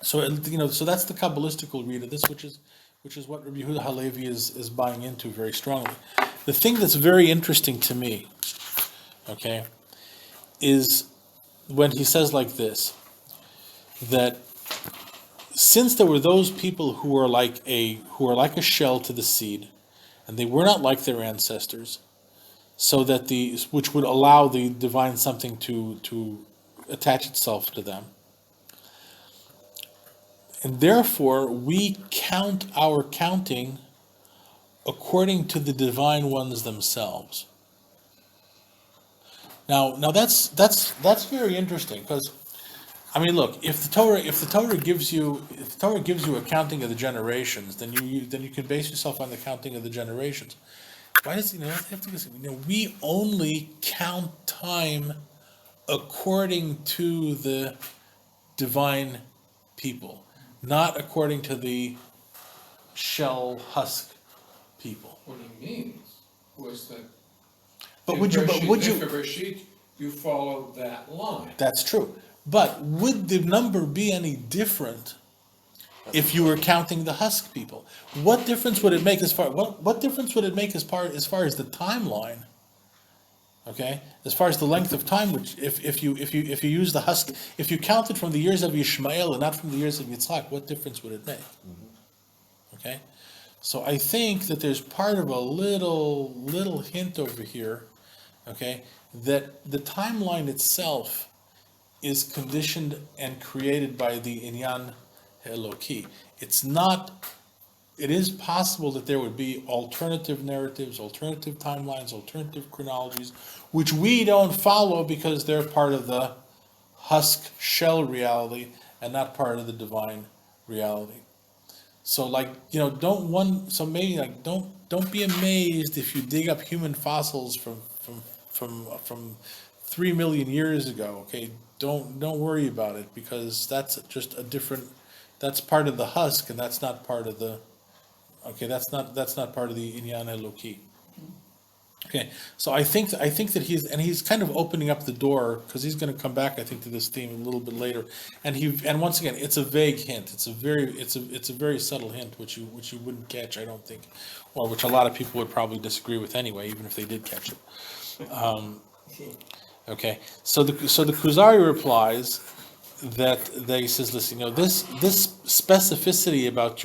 So, you know, so that's the Kabbalistical read of this, which is what Rabbi Yehuda Halevi is buying into very strongly. The thing that's very interesting to me, okay, is when he says like this, that since there were those people who were like a shell to the seed, and they were not like their ancestors, so that which would allow the divine something to attach itself to them. And therefore, we count our counting according to the divine ones themselves. Now that's very interesting, because I mean, look, if the Torah gives you a counting of the generations, then you can base yourself on the counting of the generations. Why does we only count time according to the divine people, not according to the shell husk people. What he means was that. But in would you? Bereshit, you follow that line. That's true. But would the number be any different if you were counting the husk people? What difference would it make as far as the timeline? Okay, as far as the length of time, which if you use the husk, if you counted from the years of Yishmael and not from the years of Yitzchak, what difference would it make? Okay, so I think that there's part of a little hint over here, okay, that the timeline itself is conditioned and created by the Inyan Eloki. It's not it is possible that there would be alternative narratives, alternative timelines, alternative chronologies, which we don't follow because they're part of the husk shell reality and not part of the divine reality. So like, don't be amazed if you dig up human fossils from 3 million years ago, okay? Don't worry about it, because that's just that's part of the husk, and that's not part of the, okay, that's not part of the Inyan Eloki. Okay, so I think that he's kind of opening up the door, because he's going to come back, I think, to this theme a little bit later. And once again, it's a vague hint. It's a very subtle hint, which you wouldn't catch, I don't think, or which a lot of people would probably disagree with anyway, even if they did catch it. Okay, so the Kuzari replies that he says, listen, this specificity about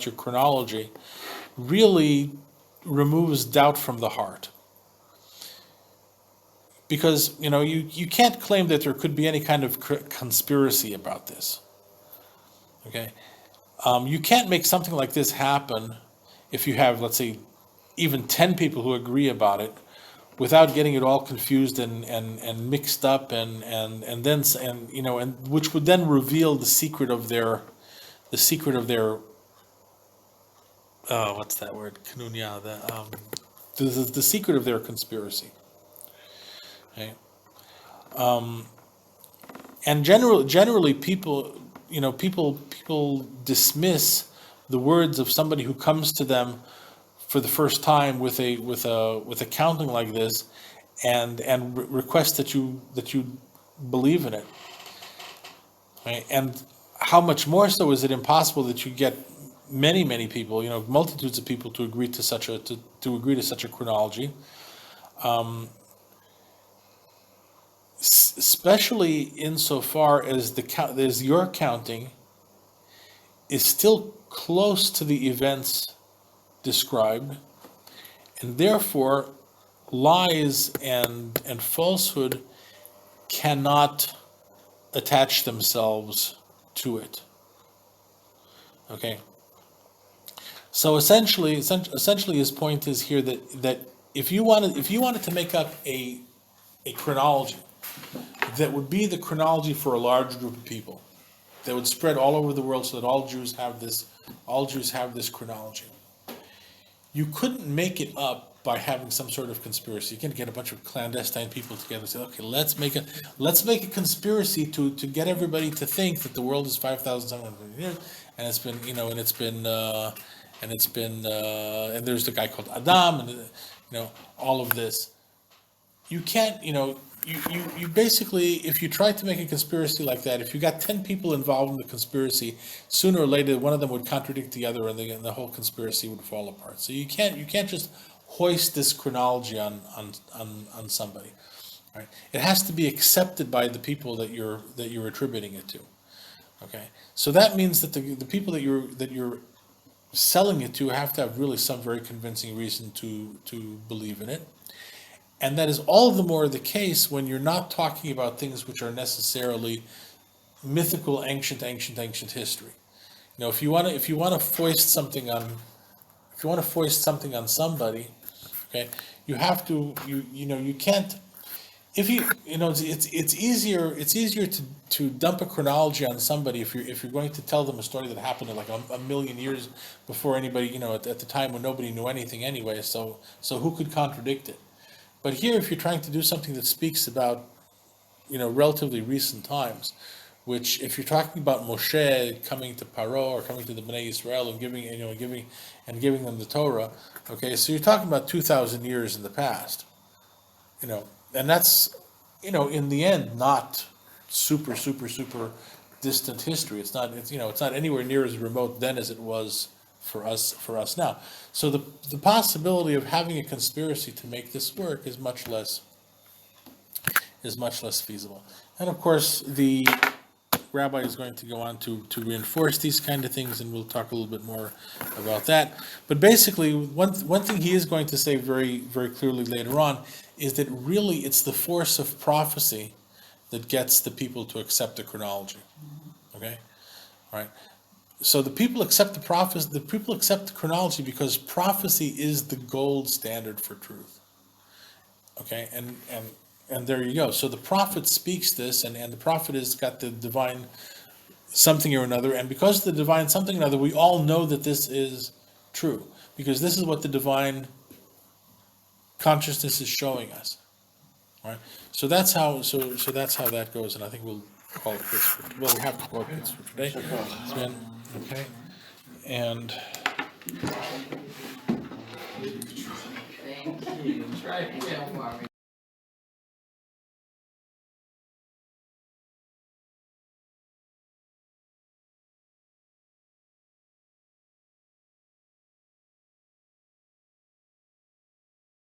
your chronology really removes doubt from the heart. Because, you can't claim that there could be any kind of conspiracy about this. Okay? You can't make something like this happen if you have, let's say, even 10 people who agree about it, without getting it all confused and mixed up, and which would then reveal the secret of their what's that word? Kanunya, the secret of their conspiracy. Okay. And generally people dismiss the words of somebody who comes to them for the first time with a counting like this, and request that you believe in it. Right? And how much more so is it impossible that you get many people, multitudes of people to agree to such a chronology, especially insofar as your counting is still close to the events described, and therefore lies and falsehood cannot attach themselves to it. Okay. So essentially his point is here that if you wanted to make up a chronology that would be the chronology for a large group of people, that would spread all over the world, so that all Jews have this chronology, you couldn't make it up by having some sort of conspiracy. You can't get a bunch of clandestine people together and say, okay, let's make a conspiracy to get everybody to think that the world is 5,700 years, and and there's the guy called Adam, and all of this. You can't, you basically, if you tried to make a conspiracy like that, if you got 10 people involved in the conspiracy, sooner or later one of them would contradict the other, and the whole conspiracy would fall apart. So you can't just hoist this chronology on somebody. Right? It has to be accepted by the people that you're attributing it to. Okay, so that means that the people that you're selling it to have to have really some very convincing reason to believe in it. And that is all the more the case when you're not talking about things which are necessarily mythical, ancient history. If you want to foist something on somebody, okay, you have to you can't. It's easier to dump a chronology on somebody if you're going to tell them a story that happened like a million years before anybody, at the time when nobody knew anything anyway. So who could contradict it? But here, if you're trying to do something that speaks about, relatively recent times, which if you're talking about Moshe coming to Paro or coming to the Bnei Israel and giving them the Torah, okay, so you're talking about 2,000 years in the past, and that's, in the end, not super distant history. It's not anywhere near as remote then as it was for us now. So the possibility of having a conspiracy to make this work is much less feasible. And of course, the Rabbi is going to go on to reinforce these kind of things, and we'll talk a little bit more about that. But basically, one thing he is going to say very, very clearly later on is that really it's the force of prophecy that gets the people to accept the chronology. Okay? All right? So the people accept the prophecy, the people accept the chronology because prophecy is the gold standard for truth. Okay, and there you go. So the prophet speaks this, and the prophet has got the divine something or another, and because of the divine something or another, we all know that this is true, because this is what the divine consciousness is showing us. All right, so that's how that's how that goes, and I think we'll call it quits. Well, we have to call it quits for today. Okay, and Thank you. Don't worry.